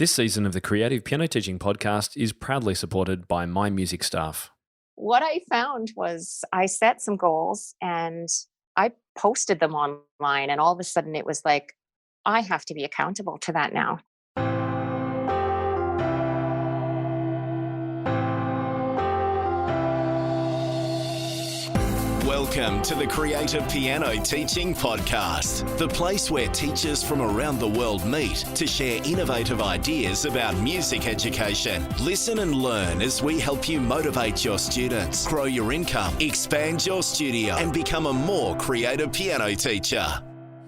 This season of the Creative Piano Teaching Podcast is proudly supported by my music staff. What I found was I set some goals and I posted them online, and all of a sudden it was like, I have to be accountable to that now. Welcome to the Creative Piano Teaching Podcast, the place where teachers from around the world meet to share innovative ideas about music education. Listen and learn as we help you motivate your students, grow your income, expand your studio, and become a more creative piano teacher.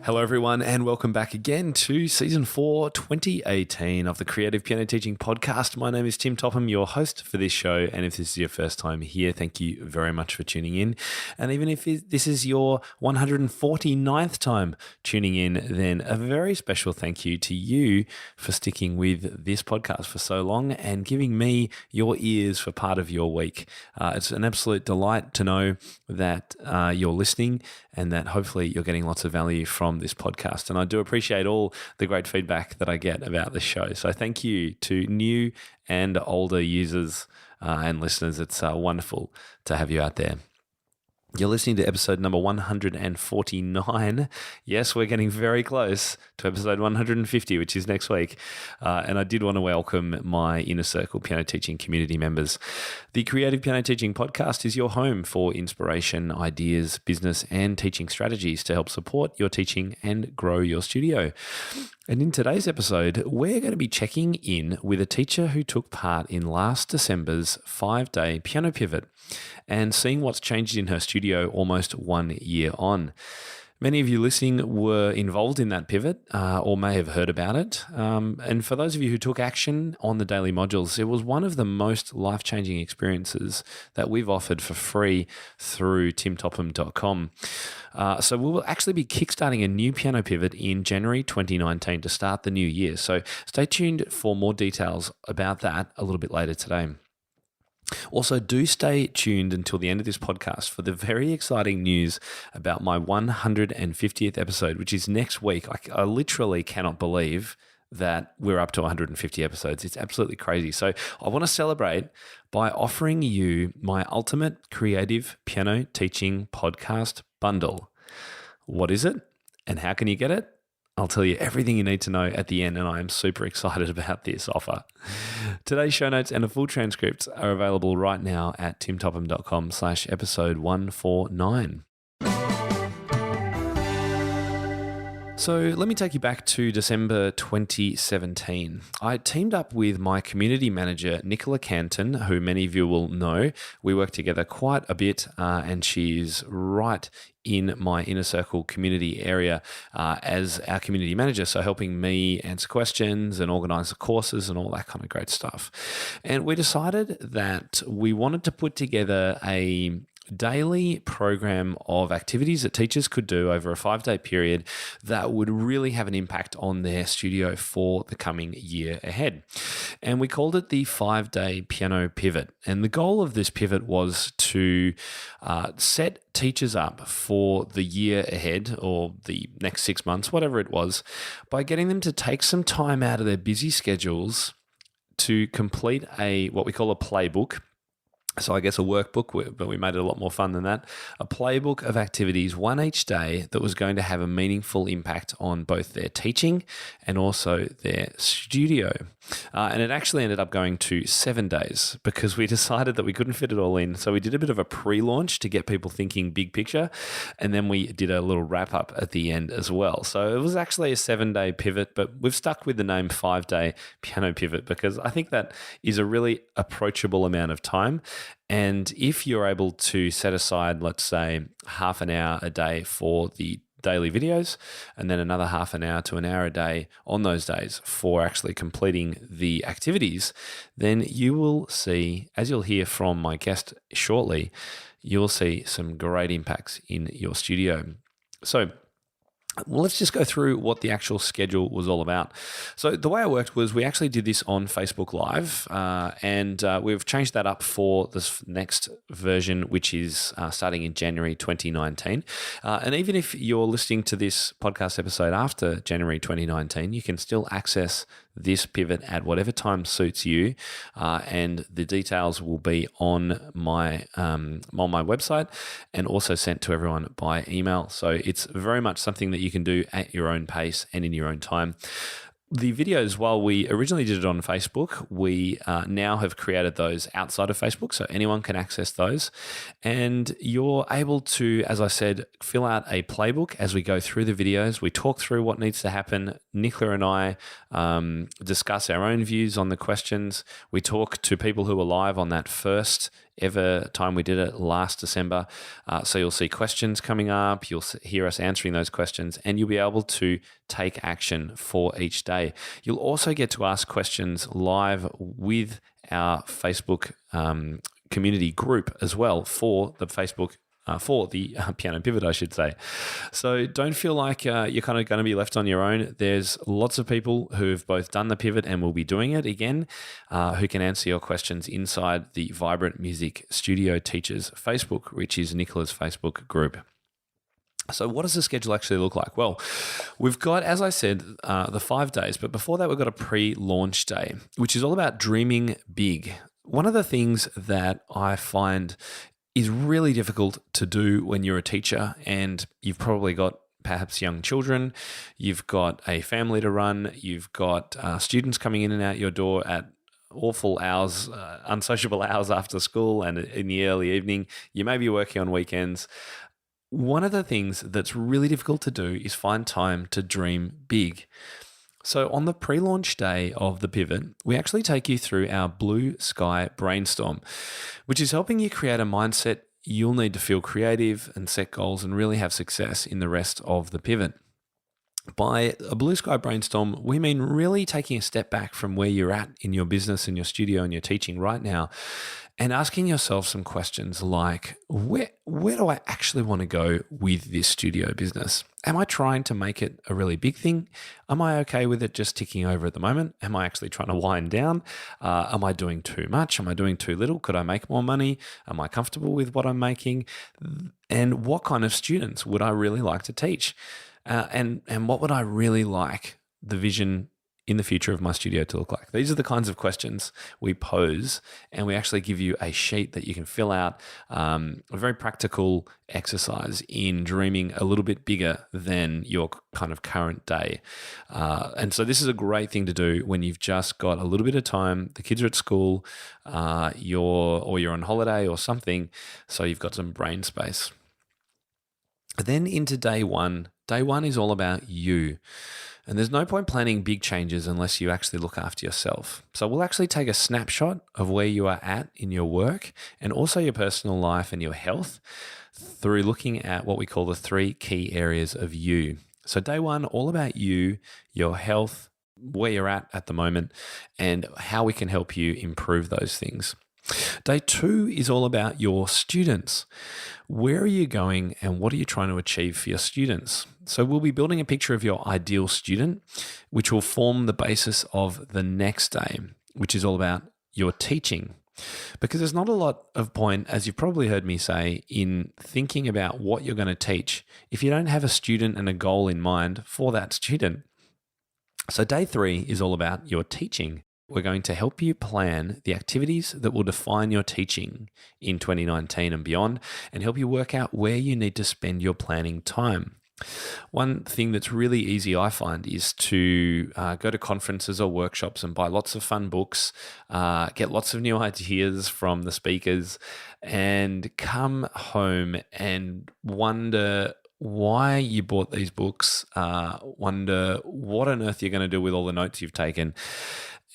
Hello everyone and welcome back again to Season 4, 2018 of the Creative Piano Teaching Podcast. My name is Tim Topham, your host for this show, and if this is your first time here, thank you very much for tuning in. And even if this is your 149th time tuning in, then a very special thank you to you for sticking with this podcast for so long and giving me your ears for part of your week. It's an absolute delight to know that you're listening and that hopefully you're getting lots of value from this podcast. And I do appreciate all the great feedback that I get about this show. So thank you to new and older users and listeners. It's wonderful to have you out there. You're listening to episode number 149. Yes, we're getting very close to episode 150, which is next week. And I did want to welcome my Inner Circle piano teaching community members. The Creative Piano Teaching Podcast is your home for inspiration, ideas, business, and teaching strategies to help support your teaching and grow your studio. And in today's episode, we're going to be checking in with a teacher who took part in last December's 5-day piano pivot and seeing what's changed in her studio almost 1 year on. Many of you listening were involved in that pivot or may have heard about it. And for those of you who took action on the daily modules, it was one of the most life-changing experiences that we've offered for free through timtopham.com. So we will actually be kickstarting a new piano pivot in January 2019 to start the new year. So stay tuned for more details about that a little bit later today. Also, do stay tuned until the end of this podcast for the very exciting news about my 150th episode, which is next week. I literally cannot believe that we're up to 150 episodes. It's absolutely crazy. So I want to celebrate by offering you my ultimate creative piano teaching podcast bundle. What is it and how can you get it? I'll tell you everything you need to know at the end, and I am super excited about this offer. Today's show notes and a full transcript are available right now at timtopham.com/episode 149. So let me take you back to December 2017. I teamed up with my community manager, Nicola Cantan, who many of you will know. We work together quite a bit, and she's right in my Inner Circle community area as our community manager, so helping me answer questions and organise the courses and all that kind of great stuff. And we decided that we wanted to put together a daily program of activities that teachers could do over a 5-day period that would really have an impact on their studio for the coming year ahead. And we called it the 5-day piano pivot. And the goal of this pivot was to set teachers up for the year ahead or the next 6 months, whatever it was, by getting them to take some time out of their busy schedules to complete what we call a playbook. So I guess a workbook, but we made it a lot more fun than that. A playbook of activities, one each day, that was going to have a meaningful impact on both their teaching and also their studio. And it actually ended up going to 7 days because we decided that we couldn't fit it all in. So we did a bit of a pre-launch to get people thinking big picture. And then we did a little wrap up at the end as well. So it was actually a 7-day pivot, but we've stuck with the name 5-day piano pivot because I think that is a really approachable amount of time. And if you're able to set aside, let's say, half an hour a day for the daily videos and then another half an hour to an hour a day on those days for actually completing the activities, then you will see, as you'll hear from my guest shortly, you'll see some great impacts in your studio. So well, let's just go through what the actual schedule was all about. So the way it worked was we actually did this on Facebook Live, and we've changed that up for this next version, which is starting in January 2019. And even if you're listening to this podcast episode after January 2019, you can still access this pivot at whatever time suits you, and the details will be on my website and also sent to everyone by email. So it's very much something that you can do at your own pace and in your own time. The videos, while we originally did it on Facebook, we now have created those outside of Facebook, so anyone can access those. And you're able to, as I said, fill out a playbook as we go through the videos. We talk through what needs to happen. Nicola and I discuss our own views on the questions. We talk to people who are live on that first ever time we did it last December. So you'll see questions coming up, you'll hear us answering those questions, and you'll be able to take action for each day. You'll also get to ask questions live with our Facebook community group as well for the Facebook for the piano pivot, I should say. So don't feel like you're kind of going to be left on your own. There's lots of people who've both done the pivot and will be doing it again, who can answer your questions inside the Vibrant Music Studio Teachers Facebook, which is Nicola's Facebook group. So what does the schedule actually look like? Well, we've got, as I said, the 5 days, but before that, we've got a pre-launch day, which is all about dreaming big. One of the things that I find is really difficult to do when you're a teacher and you've probably got perhaps young children, you've got a family to run, you've got students coming in and out your door at awful hours, unsociable hours after school and in the early evening. You may be working on weekends. One of the things that's really difficult to do is find time to dream big. So on the pre-launch day of the pivot, we actually take you through our Blue Sky Brainstorm, which is helping you create a mindset you'll need to feel creative and set goals and really have success in the rest of the pivot. By a Blue Sky Brainstorm, we mean really taking a step back from where you're at in your business and your studio and your teaching right now and asking yourself some questions like, where do I actually want to go with this studio business? Am I trying to make it a really big thing? Am I okay with it just ticking over at the moment? Am I actually trying to wind down? Am I doing too much? Am I doing too little? Could I make more money? Am I comfortable with what I'm making? And what kind of students would I really like to teach? And what would I really like the vision in the future of my studio to look like? These are the kinds of questions we pose, and we actually give you a sheet that you can fill out, a very practical exercise in dreaming a little bit bigger than your kind of current day. And so this is a great thing to do when you've just got a little bit of time, the kids are at school, you're on holiday or something, so you've got some brain space. Then into day one. Day one is all about you. And there's no point planning big changes unless you actually look after yourself. So we'll actually take a snapshot of where you are at in your work and also your personal life and your health through looking at what we call the 3 key areas of you. So day one, all about you, your health, where you're at the moment, and how we can help you improve those things. Day 2 is all about your students. Where are you going and what are you trying to achieve for your students? So we'll be building a picture of your ideal student, which will form the basis of the next day, which is all about your teaching. Because there's not a lot of point, as you've probably heard me say, in thinking about what you're going to teach if you don't have a student and a goal in mind for that student. So day 3 is all about your teaching. We're going to help you plan the activities that will define your teaching in 2019 and beyond, and help you work out where you need to spend your planning time. One thing that's really easy, I find, is to go to conferences or workshops and buy lots of fun books, get lots of new ideas from the speakers, and come home and wonder why you bought these books, wonder what on earth you're going to do with all the notes you've taken.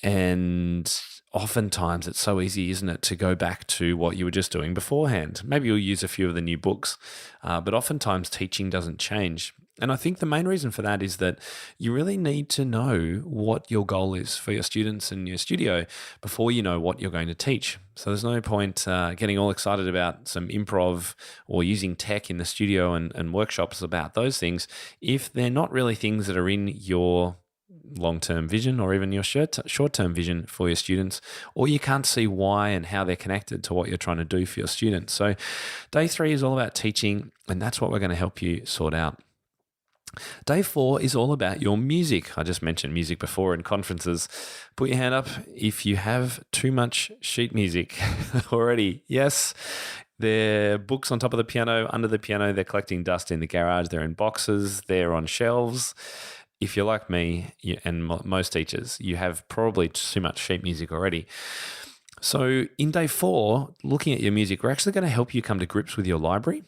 And oftentimes it's so easy, isn't it, to go back to what you were just doing beforehand. Maybe you'll use a few of the new books, but oftentimes teaching doesn't change. And I think the main reason for that is that you really need to know what your goal is for your students and your studio before you know what you're going to teach. So there's no point getting all excited about some improv or using tech in the studio and workshops about those things if they're not really things that are in your long-term vision or even your short-term vision for your students, or you can't see why and how they're connected to what you're trying to do for your students. So day 3 is all about teaching, and that's what we're going to help you sort out. Day 4 is all about your music. I just mentioned music before in conferences. Put your hand up if you have too much sheet music already. Yes, they're books on top of the piano, under the piano. They're collecting dust in the garage. They're in boxes. They're on shelves. If you're like me and most teachers, you have probably too much sheet music already. So in day 4, looking at your music, we're actually going to help you come to grips with your library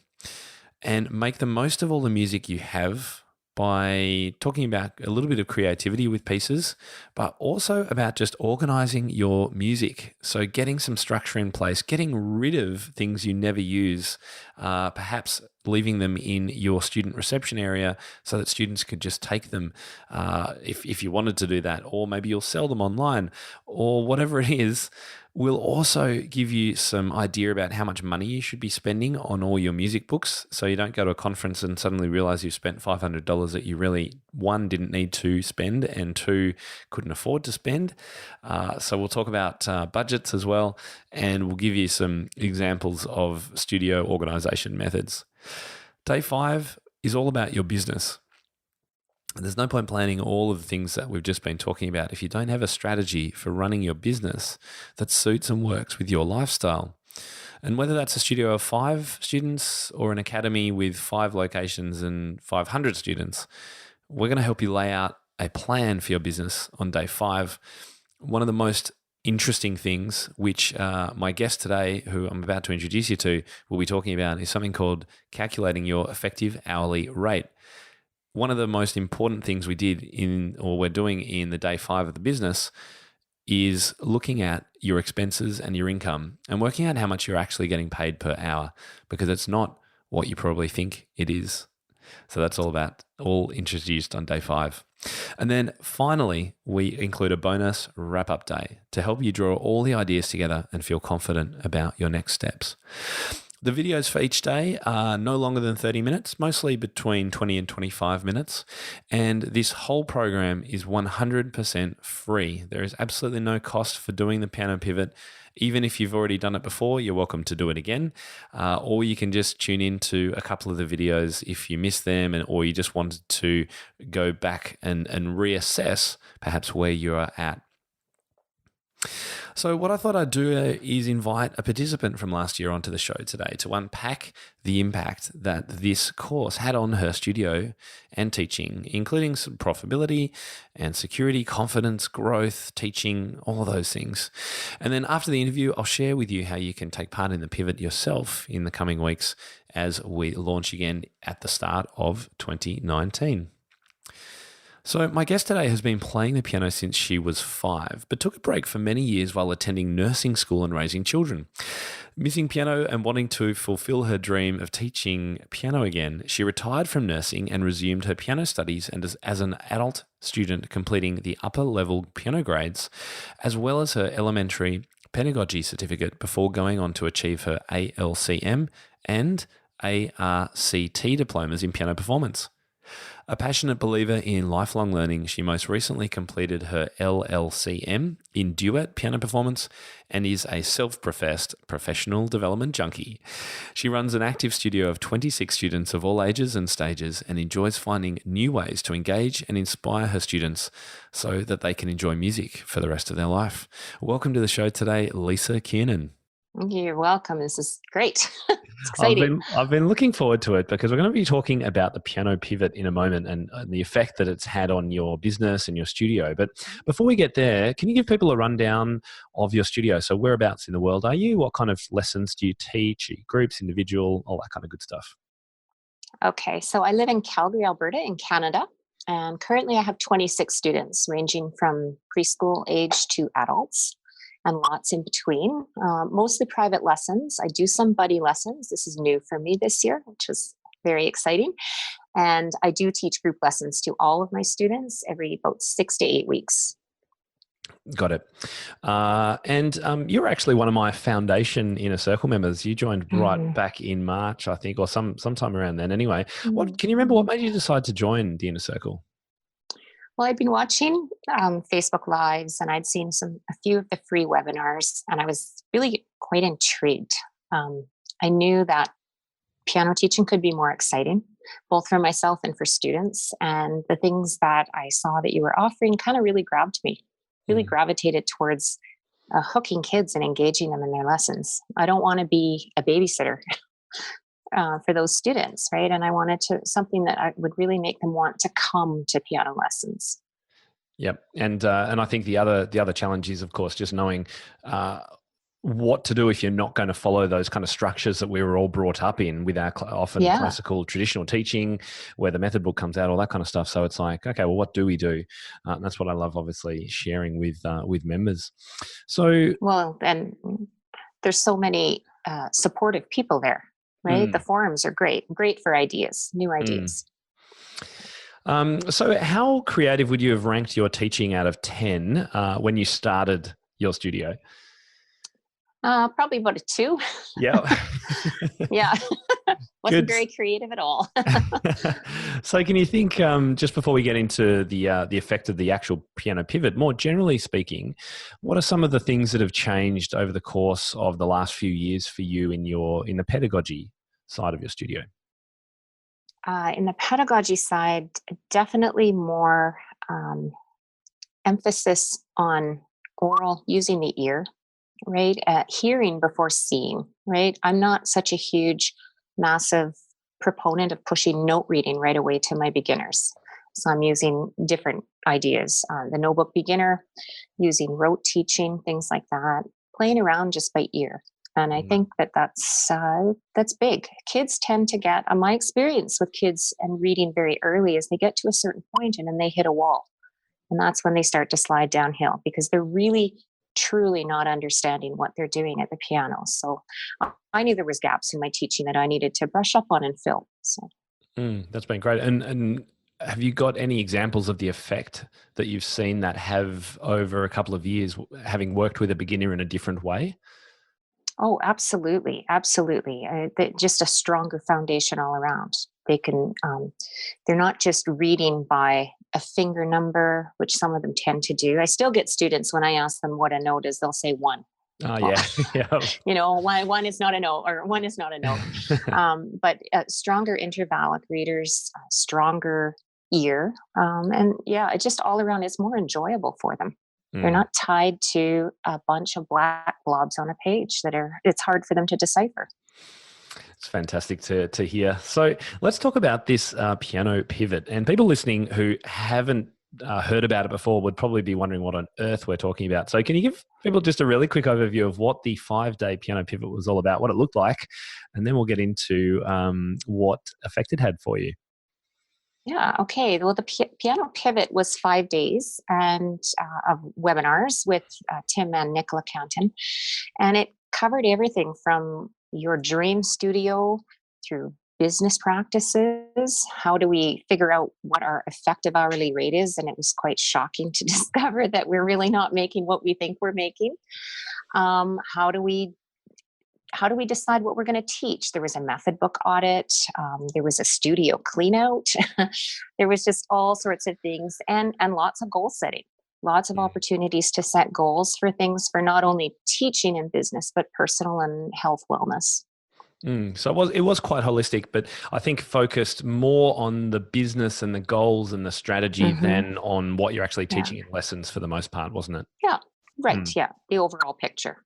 and make the most of all the music you have by talking about a little bit of creativity with pieces, but also about just organizing your music. So getting some structure in place, getting rid of things you never use, perhaps leaving them in your student reception area so that students could just take them if you wanted to do that, or maybe you'll sell them online or whatever it is. We'll also give you some idea about how much money you should be spending on all your music books, so you don't go to a conference and suddenly realize you've spent $500 that you really, one, didn't need to spend, and two, couldn't afford to spend. So we'll talk about budgets as well, and we'll give you some examples of studio organization methods. Day 5 is all about your business. There's no point planning all of the things that we've just been talking about if you don't have a strategy for running your business that suits and works with your lifestyle. And whether that's a studio of 5 students or an academy with 5 locations and 500 students, we're going to help you lay out a plan for your business on day 5. One of the most interesting things, which my guest today, who I'm about to introduce you to, will be talking about, is something called calculating your effective hourly rate. One of the most important things we're doing in the day 5 of the business is looking at your expenses and your income and working out how much you're actually getting paid per hour, because it's not what you probably think it is. So that's all introduced on day 5. And then finally, we include a bonus wrap-up day to help you draw all the ideas together and feel confident about your next steps. The videos for each day are no longer than 30 minutes, mostly between 20 and 25 minutes. And this whole program is 100% free. There is absolutely no cost for doing the piano pivot. Even if you've already done it before, you're welcome to do it again. Or you can just tune into a couple of the videos if you missed them, or you just wanted to go back and reassess perhaps where you are at. So what I thought I'd do is invite a participant from last year onto the show today to unpack the impact that this course had on her studio and teaching, including some profitability and security, confidence, growth, teaching, all of those things. And then after the interview, I'll share with you how you can take part in the pivot yourself in the coming weeks as we launch again at the start of 2019. So my guest today has been playing the piano since she was 5, but took a break for many years while attending nursing school and raising children. Missing piano and wanting to fulfill her dream of teaching piano again, she retired from nursing and resumed her piano studies, and as an adult student completing the upper level piano grades, as well as her elementary pedagogy certificate before going on to achieve her ALCM and ARCT diplomas in piano performance. A passionate believer in lifelong learning, she most recently completed her LLCM in duet piano performance and is a self-professed professional development junkie. She runs an active studio of 26 students of all ages and stages and enjoys finding new ways to engage and inspire her students so that they can enjoy music for the rest of their life. Welcome to the show today, Lisa Kiernan. You're welcome. This is great. It's exciting. I've been looking forward to it because we're going to be talking about the piano pivot in a moment and the effect that it's had on your business and your studio. But before we get there, can you give people a rundown of your studio? So whereabouts in the world are you? What kind of lessons do you teach? Are you groups, individual, all that kind of good stuff? Okay, so I live in Calgary, Alberta in Canada. And currently I have 26 students ranging from preschool age to adults, and lots in between, mostly private lessons. I do some buddy lessons. This is new for me this year, which is very exciting. And I do teach group lessons to all of my students every about 6 to 8 weeks. Got it. And you're actually one of my foundation Inner Circle members. You joined right back in March, I think, or sometime around then anyway. Can you remember what made you decide to join the Inner Circle? Well, I'd been watching Facebook Lives, and I'd seen a few of the free webinars, and I was really quite intrigued. I knew that piano teaching could be more exciting both for myself and for students. And the things that I saw that you were offering kind of really grabbed me, really gravitated towards hooking kids and engaging them in their lessons. I don't want to be a babysitter for those students, right? And I wanted something that I would really make them want to come to piano lessons. Yep, and I think the other challenge is, of course, just knowing what to do if you're not going to follow those kind of structures that we were all brought up in with our often classical traditional teaching, where the method book comes out, all that kind of stuff. So it's like, okay, well, what do we do? And that's what I love, obviously, sharing with members. So, well, and there's so many supportive people there, right? The forums are great for ideas, new ideas. So how creative would you have ranked your teaching out of 10 when you started your studio? Probably about a 2. Yeah. Yeah. Wasn't very creative at all. So can you think, just before we get into the effect of the actual piano pivot, more generally speaking, what are some of the things that have changed over the course of the last few years for you in the pedagogy side of your studio? In the pedagogy side, definitely more emphasis on oral, using the ear, right? Hearing before seeing, right? I'm not such a huge, massive proponent of pushing note reading right away to my beginners. So I'm using different ideas. The notebook beginner, using rote teaching, things like that, playing around just by ear. And I think that's big. Kids tend to get, my experience with kids and reading very early is they get to a certain point and then they hit a wall. And that's when they start to slide downhill because they're really, truly not understanding what they're doing at the piano. So I knew there was gaps in my teaching that I needed to brush up on and fill. So that's been great. And have you got any examples of the effect that you've seen that have over a couple of years, having worked with a beginner in a different way? Oh, absolutely. Absolutely. Just a stronger foundation all around. They can, they're not just reading by a finger number, which some of them tend to do. I still get students when I ask them what a note is, they'll say 1. Oh, yeah. Yeah. One is not a note or 1 is not a note. But stronger intervallic readers, stronger ear. And yeah, it just all around is more enjoyable for them. They're not tied to a bunch of black blobs on a page it's hard for them to decipher. It's fantastic to hear. So let's talk about this piano pivot. And people listening who haven't heard about it before would probably be wondering what on earth we're talking about. So can you give people just a really quick overview of what the 5-day piano pivot was all about, what it looked like, and then we'll get into what effect it had for you. Yeah. Okay. Well, the piano pivot was 5 days and of webinars with Tim and Nicola Cantan, and it covered everything from your dream studio through business practices. How do we figure out what our effective hourly rate is? And it was quite shocking to discover that we're really not making what we think we're making. How do we decide what we're going to teach? There was a method book audit. There was a studio clean out. There was just all sorts of things and lots of goal setting, lots of opportunities to set goals for things for not only teaching and business, but personal and health wellness. So it was quite holistic, but I think focused more on the business and the goals and the strategy than on what you're actually teaching in lessons for the most part, wasn't it? Yeah, right. Yeah, the overall picture.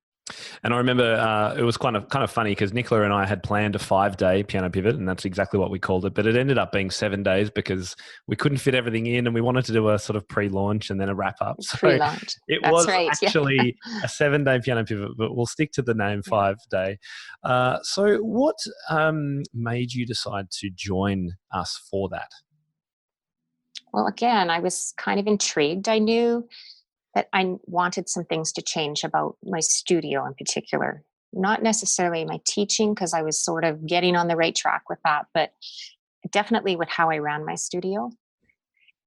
And I remember it was kind of funny because Nicola and I had planned a 5-day piano pivot, and that's exactly what we called it. But it ended up being 7 days because we couldn't fit everything in, and we wanted to do a sort of pre-launch and then a wrap-up. So pre-launch. It that's was right, actually a 7-day piano pivot, but we'll stick to the name 5-day. So what made you decide to join us for that? Well, again, I was kind of intrigued. I knew that I wanted some things to change about my studio in particular. Not necessarily my teaching, because I was sort of getting on the right track with that, but definitely with how I ran my studio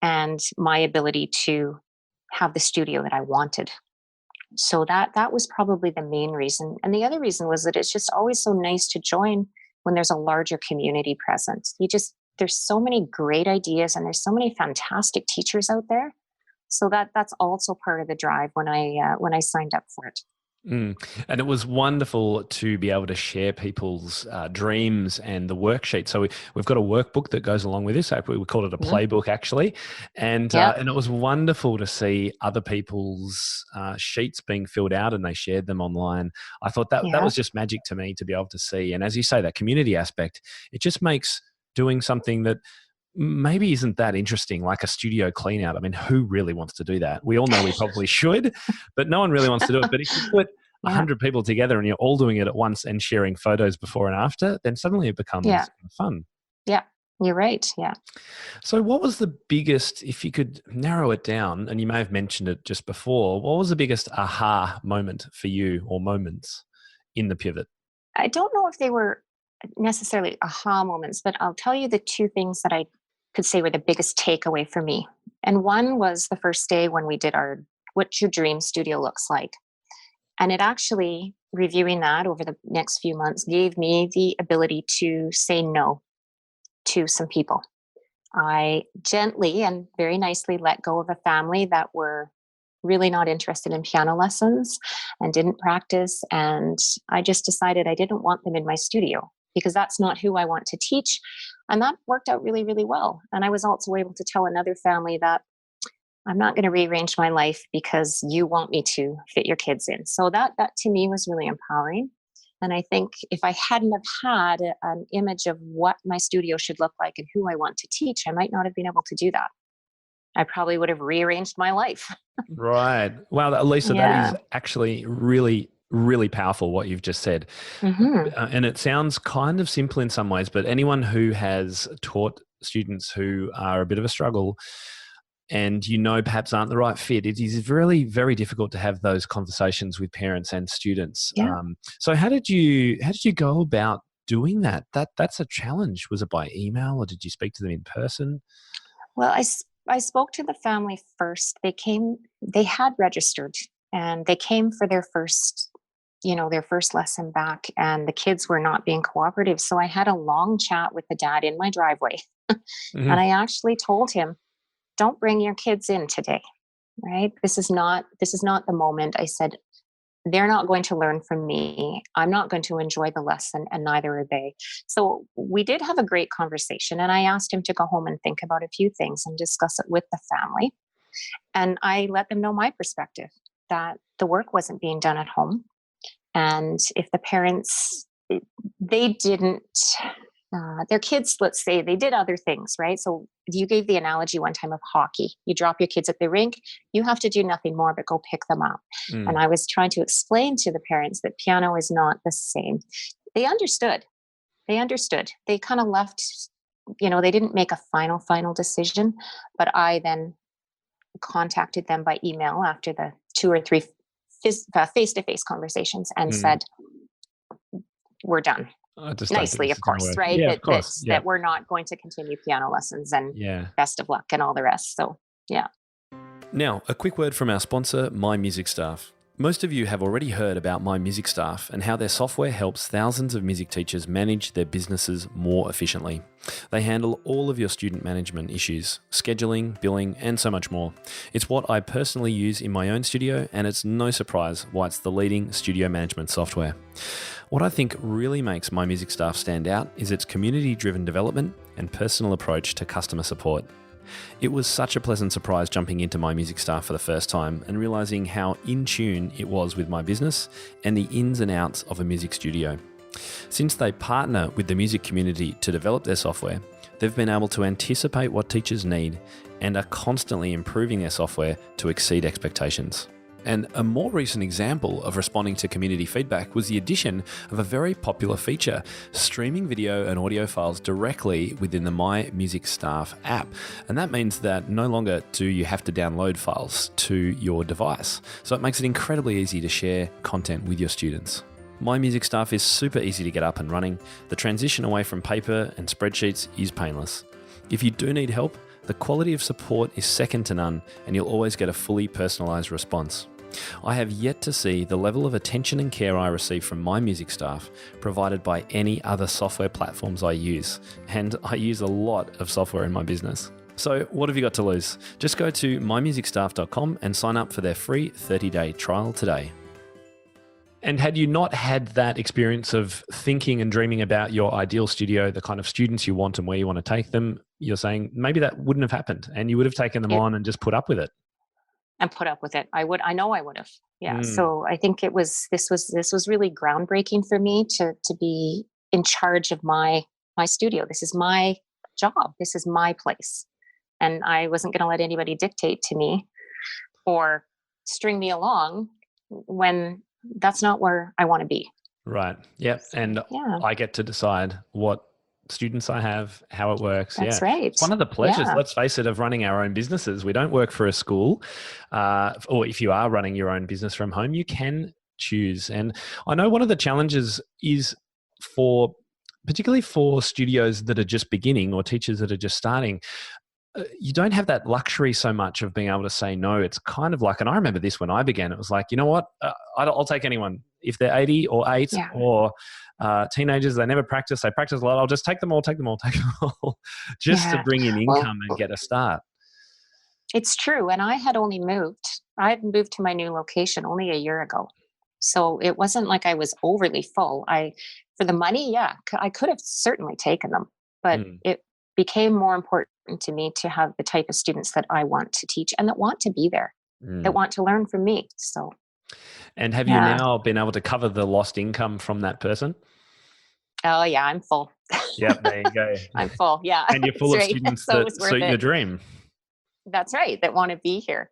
and my ability to have the studio that I wanted. So that was probably the main reason. And the other reason was that it's just always so nice to join when there's a larger community present. There's so many great ideas and there's so many fantastic teachers out there. So that's also part of the drive when I signed up for it. And it was wonderful to be able to share people's dreams and the worksheet. So we've got a workbook that goes along with this. We called it a playbook, actually. And it was wonderful to see other people's sheets being filled out, and they shared them online. I thought that was just magic to me to be able to see. And as you say, that community aspect, it just makes doing something that maybe isn't that interesting, like a studio clean out. I mean, who really wants to do that? We all know we probably should, but no one really wants to do it. But if you put 100 people together and you're all doing it at once and sharing photos before and after, then suddenly it becomes fun. Yeah, you're right. Yeah. So what was the biggest, if you could narrow it down, and you may have mentioned it just before, what was the biggest aha moment for you, or moments in the pivot? I don't know if they were necessarily aha moments, but I'll tell you the two things that I could say were the biggest takeaway for me. And one was the first day when we did our What Your Dream Studio Looks Like. And it actually, reviewing that over the next few months, gave me the ability to say no to some people. I gently and very nicely let go of a family that were really not interested in piano lessons and didn't practice. And I just decided I didn't want them in my studio, because that's not who I want to teach. And that worked out really, really well. And I was also able to tell another family that I'm not going to rearrange my life because you want me to fit your kids in. So that to me was really empowering. And I think if I hadn't have had an image of what my studio should look like and who I want to teach, I might not have been able to do that. I probably would have rearranged my life. Right. Wow, Lisa, that is actually really, really powerful, what you've just said. And it sounds kind of simple in some ways, but anyone who has taught students who are a bit of a struggle and perhaps aren't the right fit, it is really very difficult to have those conversations with parents and students. So how did you go about doing that? That's a challenge. Was it by email, or did you speak to them in person? Well, I spoke to the family first. They had registered, and they came for their first lesson back, and the kids were not being cooperative. So I had a long chat with the dad in my driveway. And I actually told him, don't bring your kids in today, right? This is not the moment. I said, they're not going to learn from me. I'm not going to enjoy the lesson, and neither are they. So we did have a great conversation, and I asked him to go home and think about a few things and discuss it with the family. And I let them know my perspective, that the work wasn't being done at home. And if the parents, they didn't, their kids, let's say, they did other things, right? So you gave the analogy one time of hockey. You drop your kids at the rink, you have to do nothing more but go pick them up. And I was trying to explain to the parents that piano is not the same. They understood. They kind of left, they didn't make a final decision, but I then contacted them by email after the 2 or 3 face-to-face conversations and said, we're done. Nicely, of course, right? Yeah, of course. That we're not going to continue piano lessons, and best of luck and all the rest. So, yeah. Now, a quick word from our sponsor, My Music Staff. Most of you have already heard about My Music Staff and how their software helps thousands of music teachers manage their businesses more efficiently. They handle all of your student management issues, scheduling, billing, and so much more. It's what I personally use in my own studio, and it's no surprise why it's the leading studio management software. What I think really makes My Music Staff stand out is its community-driven development and personal approach to customer support. It was such a pleasant surprise jumping into My Music Staff for the first time and realizing how in tune it was with my business and the ins and outs of a music studio. Since they partner with the music community to develop their software, they've been able to anticipate what teachers need and are constantly improving their software to exceed expectations. And a more recent example of responding to community feedback was the addition of a very popular feature, streaming video and audio files directly within the My Music Staff app. And that means that no longer do you have to download files to your device. So it makes it incredibly easy to share content with your students. My Music Staff is super easy to get up and running. The transition away from paper and spreadsheets is painless. If you do need help, the quality of support is second to none, and you'll always get a fully personalised response. I have yet to see the level of attention and care I receive from My Music Staff provided by any other software platforms I use, and I use a lot of software in my business. So what have you got to lose? Just go to mymusicstaff.com and sign up for their free 30-day trial today. And had you not had that experience of thinking and dreaming about your ideal studio, the kind of students you want and where you want to take them, you're saying maybe that wouldn't have happened and you would have taken them It on and just put up with it. and put up with it. I know I would have. Yeah. Mm, So I think this was really groundbreaking for me to be in charge of my studio. This is my job. This is my place. And I wasn't going to let anybody dictate to me or string me along when that's not where I want to be. right. Yep. So, And yeah, I get to decide what students I have, how it works. Yeah. that's right. It's one of the pleasures, Yeah. let's face it, of running our own businesses. We don't work for a school, or if you are running your own business from home, you can choose. And I know one of the challenges is for, particularly for studios that are just beginning or teachers that are just starting, you don't have that luxury so much of being able to say no. It's kind of like, and I remember this when I began, it was like, you know what, I'll take anyone. If they're 80 or 8 Yeah. or teenagers, they never practice, they practice a lot, I'll just take them all, just to Yeah. bring in Well, income and get a start. it's true. And I had moved to my new location only a year ago. So it wasn't like I was overly full. For the money, yeah, I could have certainly taken them, but Mm, it became more important to me to have the type of students that I want to teach and that want to be there, that mm. want to learn from me. So, And have you yeah. now been able to cover the lost income from that person? Oh, yeah, I'm full. Yep, there you go. I'm full. Yeah, And you're full that's of right. students So it that was worth suit it. your dream. That's right. That want to be here.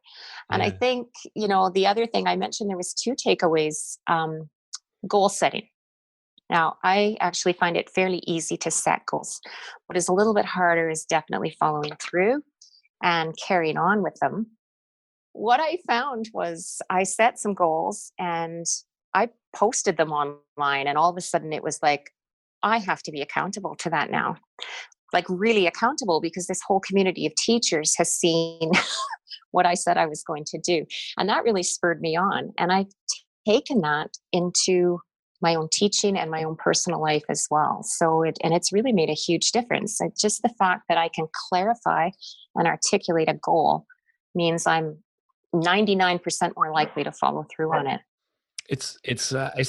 And I Yeah. think, the other thing I mentioned, there was two takeaways, goal setting. Now, I actually find it fairly easy to set goals. What is a little bit harder is definitely following through and carrying on with them. What I found was I set some goals and I posted them online, and all of a sudden it was like, I have to be accountable to that now. Like, really accountable, because this whole community of teachers has seen what I said I was going to do. And that really spurred me on. And I've taken that into my own teaching and my own personal life as well. So it's really made a huge difference. Just the fact that I can clarify and articulate a goal means I'm 99% more likely to follow through on it. It's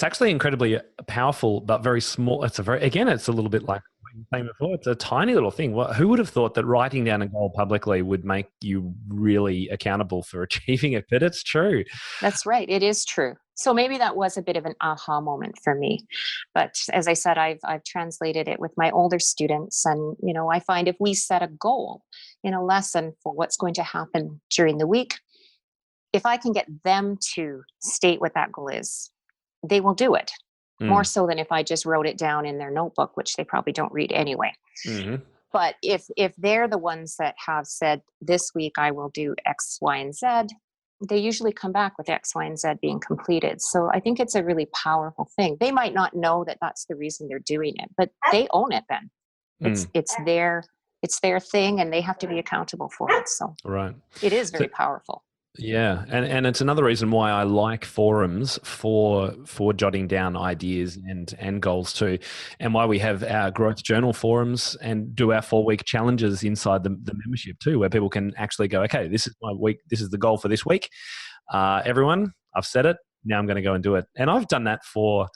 actually incredibly powerful, but very small. It's a little bit like what you were saying before. It's a tiny little thing. Who would have thought that writing down a goal publicly would make you really accountable for achieving it? But it's true. That's right. It is true. So maybe that was a bit of an aha moment for me. But as I said, I've translated it with my older students. And, I find if we set a goal in a lesson for what's going to happen during the week, if I can get them to state what that goal is, they will do it more Mm. so than if I just wrote it down in their notebook, which they probably don't read anyway. Hmm. But if they're the ones that have said, this week I will do X, Y, and Z, they usually come back with X, Y, and Z being completed. So I think it's a really powerful thing. They might not know that that's the reason they're doing it, but they own it then. Mm. It's their thing, and they have to be accountable for it. So Right. it is So, very powerful. yeah, and it's another reason why I like forums for jotting down ideas and goals too, and why we have our growth journal forums and do our 4-week challenges inside the membership too, where people can actually go, okay, this is my week, this is the goal for this week. Everyone, I've set it. Now I'm going to go and do it. And I've done that for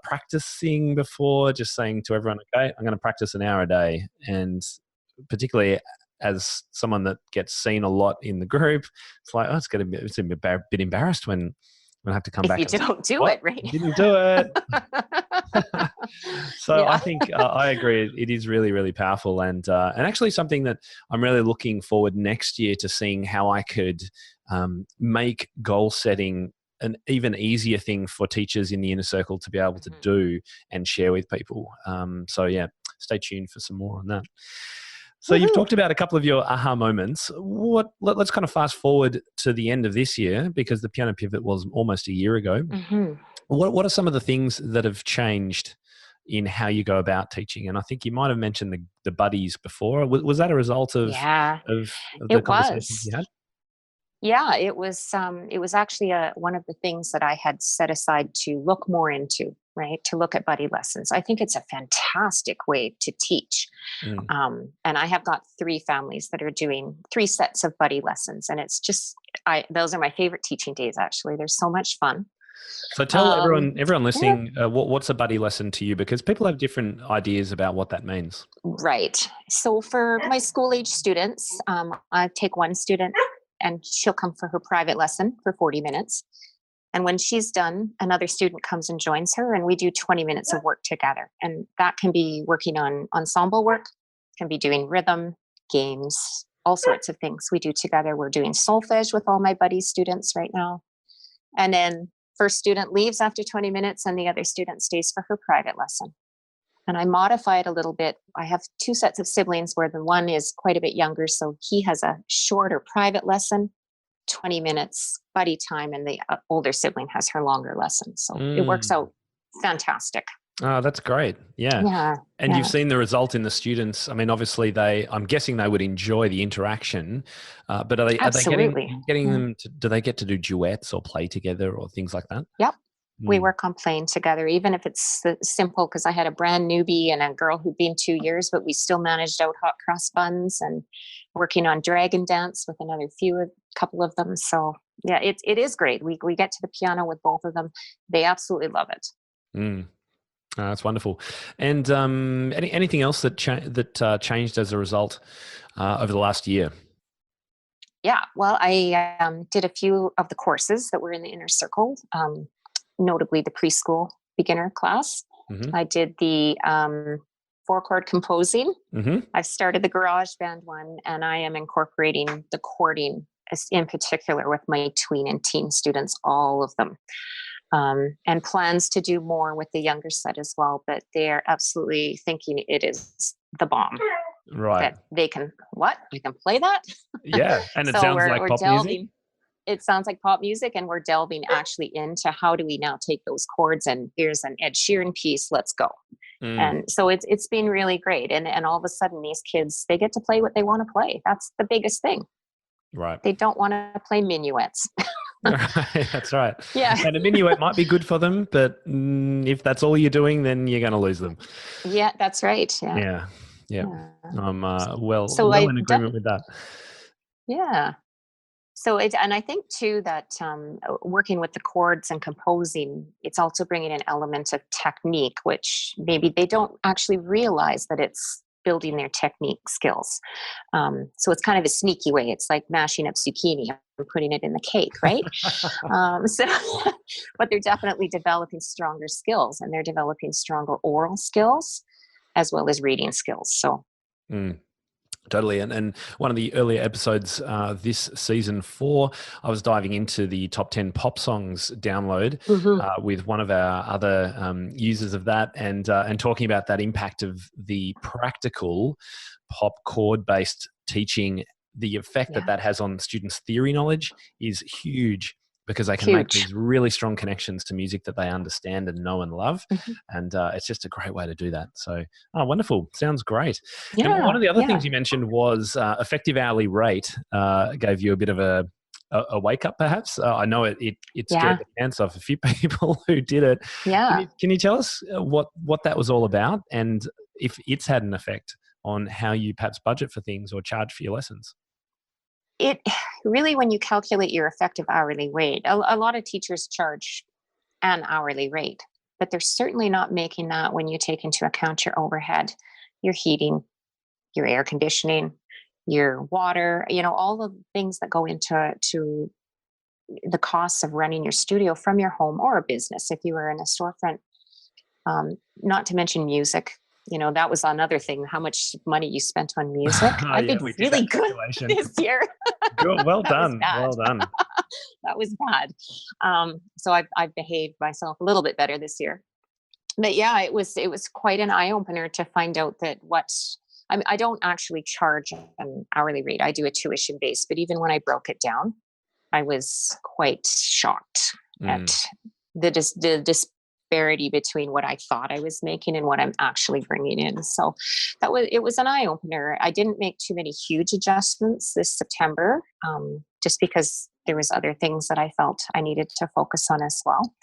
practicing before, just saying to everyone, okay, I'm going to practice an hour a day, and particularly as someone that gets seen a lot in the group, it's like, it's a bit embarrassed when I have to come If back. you don't do it, right? Didn't do it. So Yeah. I think I agree. It is really, really powerful, and actually something that I'm really looking forward next year to seeing how I could make goal setting an even easier thing for teachers in the inner circle to be able to do and share with people. So yeah, stay tuned for some more on that. So you've talked about a couple of your aha moments. Let's kind of fast forward to the end of this year, because the Piano Pivot was almost a year ago. Mhm. What are some of the things that have changed in how you go about teaching? And I think you might have mentioned the buddies before. Was that a result of Yeah, the it conversations was. you had? Yeah, it was. It was actually one of the things that I had set aside to look more into. Right, to look at buddy lessons. I think it's a fantastic way to teach. Mm. And I have got 3 families that are doing 3 sets of buddy lessons, and it's just those are my favorite teaching days. Actually, they're so much fun. So tell everyone Yeah. listening, what's a buddy lesson to you? Because people have different ideas about what that means. Right. So for my school age students, I take one student and she'll come for her private lesson for 40 minutes. And when she's done, another student comes and joins her, and we do 20 minutes of work together. And that can be working on ensemble work, can be doing rhythm, games, all sorts of things we do together. We're doing solfege with all my buddy students right now. And then first student leaves after 20 minutes and the other student stays for her private lesson. And I modify it a little bit. I have two sets of siblings where the one is quite a bit younger, so he has a shorter private lesson, 20 minutes buddy time, and the older sibling has her longer lesson. So it works out fantastic. Oh, that's great. Yeah. Yeah. And you've seen the result in the students. I mean, obviously I'm guessing they would enjoy the interaction, but are they getting them to, do they get to do duets or play together or things like that? Yep. We work on playing together, even if it's simple, because I had a brand newbie and a girl who'd been 2 years, but we still managed out hot cross buns and working on dragon dance with couple of them. So yeah, it is great. We get to the piano with both of them. They absolutely love it. Oh, that's wonderful. And anything else that changed as a result over the last year? Yeah, well, I did a few of the courses that were in the inner circle, notably the preschool beginner class. Mm-hmm. I did the 4-chord composing. Mm-hmm. I've started the garage band one, and I am incorporating the chording in particular with my tween and teen students, all of them. And plans to do more with the younger set as well, but they are absolutely thinking it is the bomb. Right. That they can play that? Yeah. And it So sounds like pop music. It sounds like pop music, and we're delving actually into how do we now take those chords, and here's an Ed Sheeran piece, let's go. And so it's been really great. And all of a sudden these kids, they get to play what they want to play. That's the biggest thing. Right. They don't want to play minuets. Right, that's right. Yeah. And a minuet might be good for them, but if that's all you're doing, then you're going to lose them. Yeah, that's right. Yeah. I'm well in agreement with that. Yeah. So and I think too that working with the chords and composing, it's also bringing an element of technique, which maybe they don't actually realize that it's building their technique skills. So it's kind of a sneaky way. It's like mashing up zucchini and putting it in the cake, right? But they're definitely developing stronger skills, and they're developing stronger oral skills as well as reading skills. So. Totally. And one of the earlier episodes this season 4, I was diving into the top 10 pop songs download with one of our other users of that, and talking about that impact of the practical pop chord-based teaching. The effect that has on students' theory knowledge is huge, because they can make these really strong connections to music that they understand and know and love. And it's just a great way to do that. So, wonderful. Sounds great. Yeah, and one of the other things you mentioned was effective hourly rate gave you a bit of a wake up, perhaps. I know it scared the pants off a few people who did it. Yeah. Can you tell us what that was all about, and if it's had an effect on how you perhaps budget for things or charge for your lessons? It really, when you calculate your effective hourly rate, a lot of teachers charge an hourly rate, but they're certainly not making that when you take into account your overhead, your heating, your air conditioning, your water, all the things that go into the costs of running your studio from your home or a business if you were in a storefront. Not to mention music. That was another thing, how much money you spent on music. I've been really good this year. Good. Well done. Well done. That was bad. So I've behaved myself a little bit better this year. But yeah, it was quite an eye opener to find out that I don't actually charge an hourly rate. I do a tuition base, but even when I broke it down, I was quite shocked at the disparity between what I thought I was making and what I'm actually bringing in. So it was an eye opener. I didn't make too many huge adjustments this September, just because there was other things that I felt I needed to focus on as well.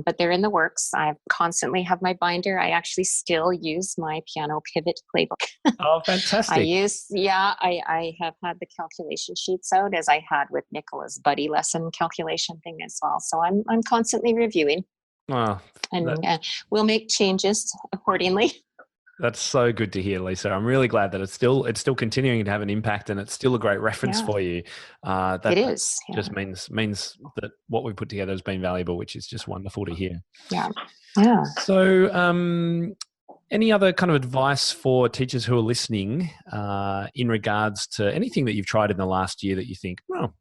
But they're in the works. I constantly have my binder. I actually still use my piano pivot playbook. Oh, fantastic. I have had the calculation sheets out, as I had with Nicola's buddy lesson calculation thing as well. So I'm constantly reviewing, and we'll make changes accordingly. That's so good to hear, Lisa. I'm really glad that it's still continuing to have an impact, and it's still a great reference for you. It is. Just means that what we put together has been valuable, which is just wonderful to hear. Yeah. So, any other kind of advice for teachers who are listening in regards to anything that you've tried in the last year that you think, well,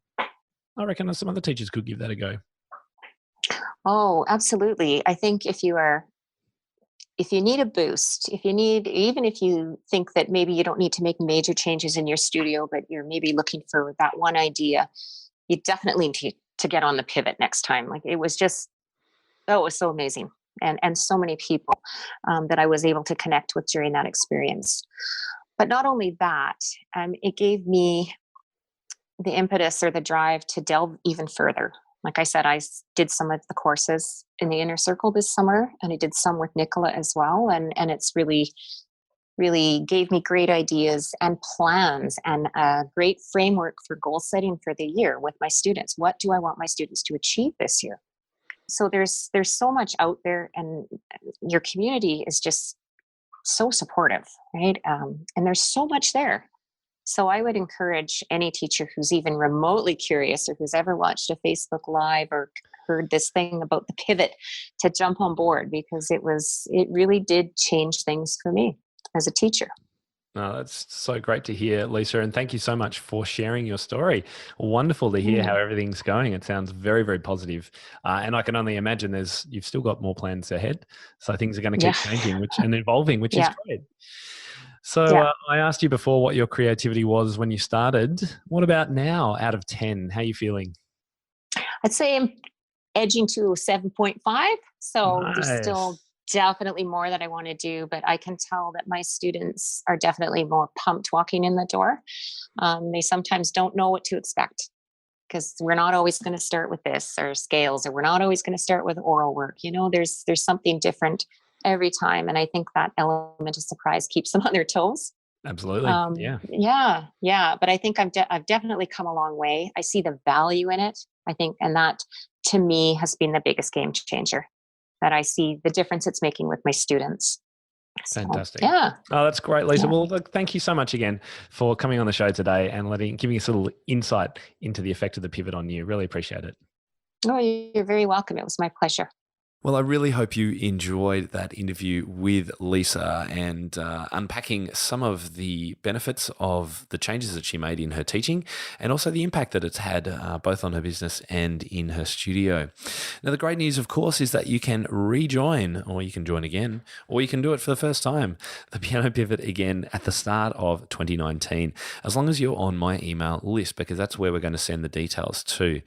I reckon some other teachers could give that a go? Oh, absolutely. I think if you need a boost, even if you think that maybe you don't need to make major changes in your studio, but you're maybe looking for that one idea, you definitely need to get on the pivot next time. Like, it was so amazing. And so many people that I was able to connect with during that experience. But not only that, it gave me the impetus or the drive to delve even further. Like I said, I did some of the courses in the inner circle this summer, and I did some with Nicola as well. And it's really, really gave me great ideas and plans and a great framework for goal setting for the year with my students. What do I want my students to achieve this year? So there's so much out there, and your community is just so supportive, right? And there's so much there. So I would encourage any teacher who's even remotely curious, or who's ever watched a Facebook Live or heard this thing about the pivot, to jump on board, because it really did change things for me as a teacher. No, that's so great to hear, Lisa, and thank you so much for sharing your story. Wonderful to hear how everything's going. It sounds very, very positive. And I can only imagine you've still got more plans ahead, so things are going to keep changing and evolving, which is great. So I asked you before what your creativity was when you started. What about now, out of 10? How are you feeling? I'd say I'm edging to 7.5. So there's still definitely more that I want to do, but I can tell that my students are definitely more pumped walking in the door. They sometimes don't know what to expect, because we're not always going to start with this or scales, or we're not always going to start with oral work. There's something different every time. And I think that element of surprise keeps them on their toes. Absolutely. Yeah. But I think I've definitely come a long way. I see the value in it, I think. And that, to me, has been the biggest game changer, that I see the difference it's making with my students. Fantastic. Oh, that's great, Lisa. Well, look, thank you so much again for coming on the show today and giving us a little insight into the effect of the pivot on you. Really appreciate it. Oh, you're very welcome. It was my pleasure. Well, I really hope you enjoyed that interview with Lisa and unpacking some of the benefits of the changes that she made in her teaching, and also the impact that it's had both on her business and in her studio. Now, the great news, of course, is that you can rejoin, or you can join again, or you can do it for the first time, the Piano Pivot again at the start of 2019, as long as you're on my email list, because that's where we're going to send the details to.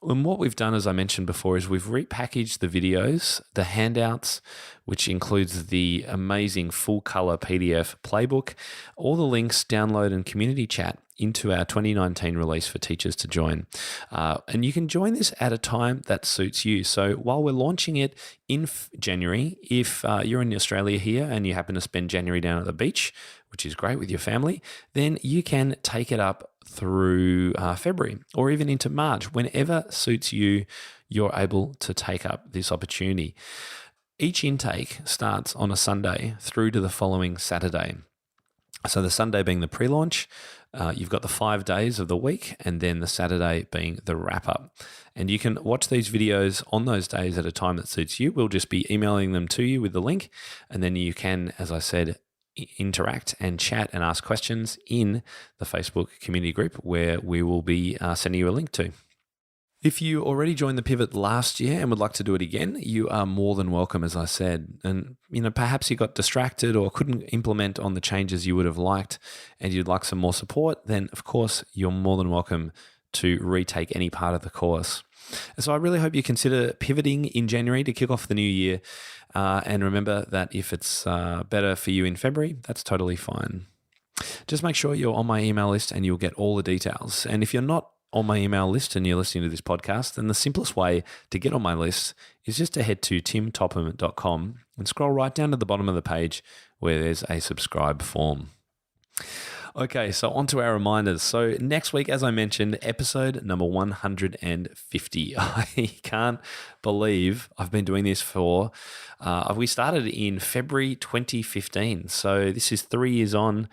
And what we've done, as I mentioned before, is we've repackaged the videos, the handouts, which includes the amazing full color PDF playbook, all the links, download and community chat into our 2019 release for teachers to join. And you can join this at a time that suits you. So while we're launching it in January, if you're in Australia here and you happen to spend January down at the beach, which is great with your family, then you can take it up through February or even into March. Whenever suits you, you're able to take up this opportunity. Each intake starts on a Sunday through to the following Saturday. So the Sunday being the pre-launch, you've got the 5 days of the week, and then the Saturday being the wrap-up. And you can watch these videos on those days at a time that suits you. We'll just be emailing them to you with the link, and then you can, as I said, interact and chat and ask questions in the Facebook community group, where we will be sending you a link to. If you already joined the Pivot last year and would like to do it again, you are more than welcome, as I said. And, perhaps you got distracted or couldn't implement on the changes you would have liked and you'd like some more support, then of course you're more than welcome to retake any part of the course. So I really hope you consider pivoting in January to kick off the new year. And remember that if it's better for you in February, that's totally fine. Just make sure you're on my email list and you'll get all the details. And if you're not on my email list and you're listening to this podcast, then the simplest way to get on my list is just to head to timtopham.com and scroll right down to the bottom of the page where there's a subscribe form. Okay, so on to our reminders. So next week, as I mentioned, episode number 150. I can't believe I've been doing this for, we started in February 2015. So this is 3 years on.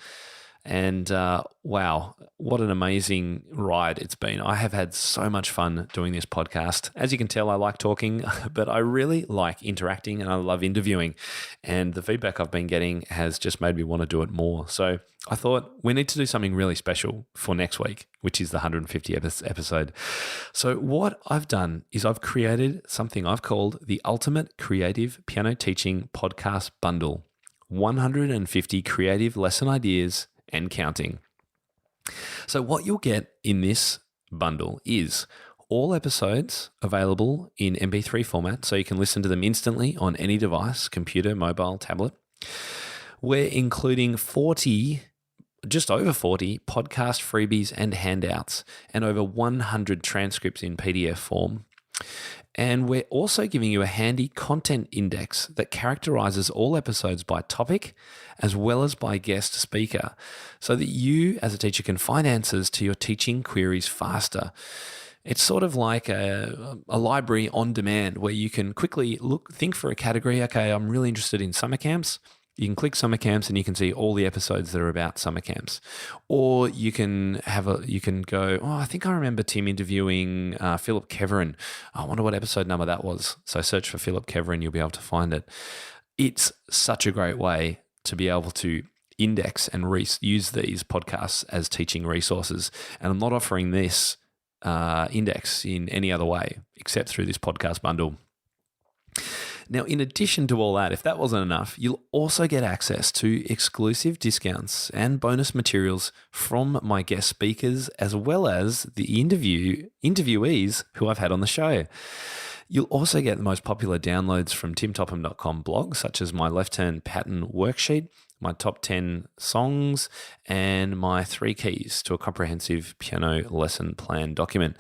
And wow, what an amazing ride it's been. I have had so much fun doing this podcast. As you can tell, I like talking, but I really like interacting and I love interviewing. And the feedback I've been getting has just made me want to do it more. So I thought we need to do something really special for next week, which is the 150th episode. So what I've done is I've created something I've called the Ultimate Creative Piano Teaching Podcast Bundle. 150 creative lesson ideas and counting. So what you'll get in this bundle is all episodes available in MP3 format, so you can listen to them instantly on any device, computer, mobile, tablet. We're including just over 40 podcast freebies and handouts, and over 100 transcripts in PDF form. And we're also giving you a handy content index that characterizes all episodes by topic as well as by guest speaker, so that you as a teacher can find answers to your teaching queries faster. It's sort of like a library on demand where you can quickly think for a category. Okay, I'm really interested in summer camps. You can click summer camps and you can see all the episodes that are about summer camps. Or you can go, I think I remember Tim interviewing Philip Keverin. I wonder what episode number that was. So search for Philip Keverin, you'll be able to find it. It's such a great way to be able to index and use these podcasts as teaching resources. And I'm not offering this index in any other way except through this podcast bundle. Now, in addition to all that, if that wasn't enough, you'll also get access to exclusive discounts and bonus materials from my guest speakers, as well as the interviewees who I've had on the show. You'll also get the most popular downloads from timtopham.com blog, such as my left-turn pattern worksheet, my top 10 songs, and my 3 keys to a comprehensive piano lesson plan document.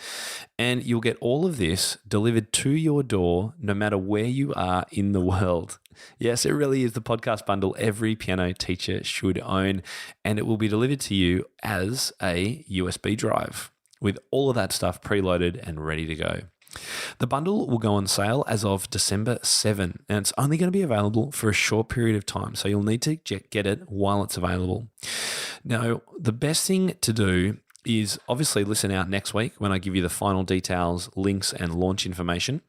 And you'll get all of this delivered to your door no matter where you are in the world. Yes, it really is the podcast bundle every piano teacher should own, and it will be delivered to you as a USB drive with all of that stuff preloaded and ready to go. The bundle will go on sale as of December 7, and it's only going to be available for a short period of time, so you'll need to get it while it's available. Now, the best thing to do is obviously listen out next week when I give you the final details, links, and launch information.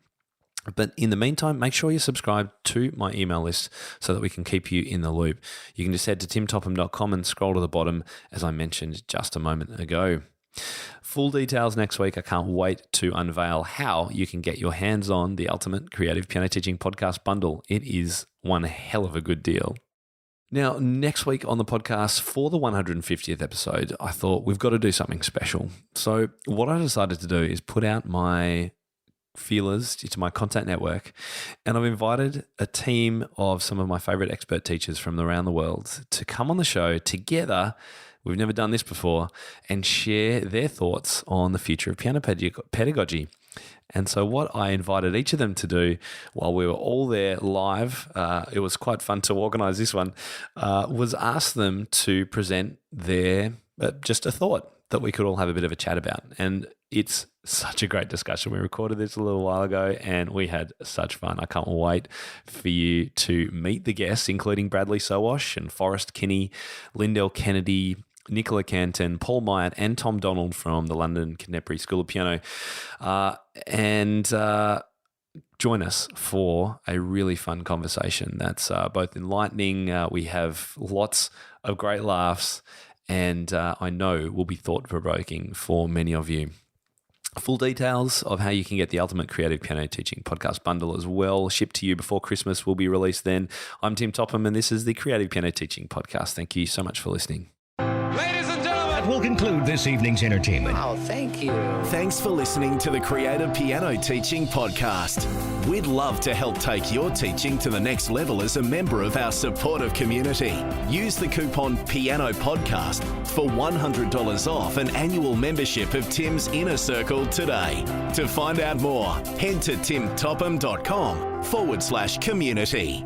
But in the meantime, make sure you subscribe to my email list so that we can keep you in the loop. You can just head to timtopham.com and scroll to the bottom, as I mentioned just a moment ago. Full details next week. I can't wait to unveil how you can get your hands on the Ultimate Creative Piano Teaching Podcast Bundle. It is one hell of a good deal. Now, next week on the podcast for the 150th episode, I thought we've got to do something special. So what I decided to do is put out my feelers to my contact network, and I've invited a team of some of my favorite expert teachers from around the world to come on the show together. We've never done this before, and share their thoughts on the future of piano pedagogy. And so what I invited each of them to do while we were all there live, it was quite fun to organize this one, was ask them to present their, just a thought that we could all have a bit of a chat about. And it's such a great discussion. We recorded this a little while ago and we had such fun. I can't wait for you to meet the guests, including Bradley Sowash and Forrest Kinney, Lindell Kennedy, Nicola Cantan, Paul Myatt, and Tom Donald from the London Contemporary School of Piano. And join us for a really fun conversation that's both enlightening. We have lots of great laughs, and I know will be thought-provoking for many of you. Full details of how you can get the Ultimate Creative Piano Teaching Podcast Bundle as well, shipped to you before Christmas, will be released then. I'm Tim Topham, and this is the Creative Piano Teaching Podcast. Thank you so much for listening. Ladies and gentlemen, That will conclude this evening's entertainment. Oh, thank you. Thanks for listening to the Creative Piano Teaching Podcast. We'd love to help take your teaching to the next level as a member of our supportive community. Use the coupon Piano Podcast for $100 off an annual membership of Tim's Inner Circle today. To find out more, head to timtopham.com/community.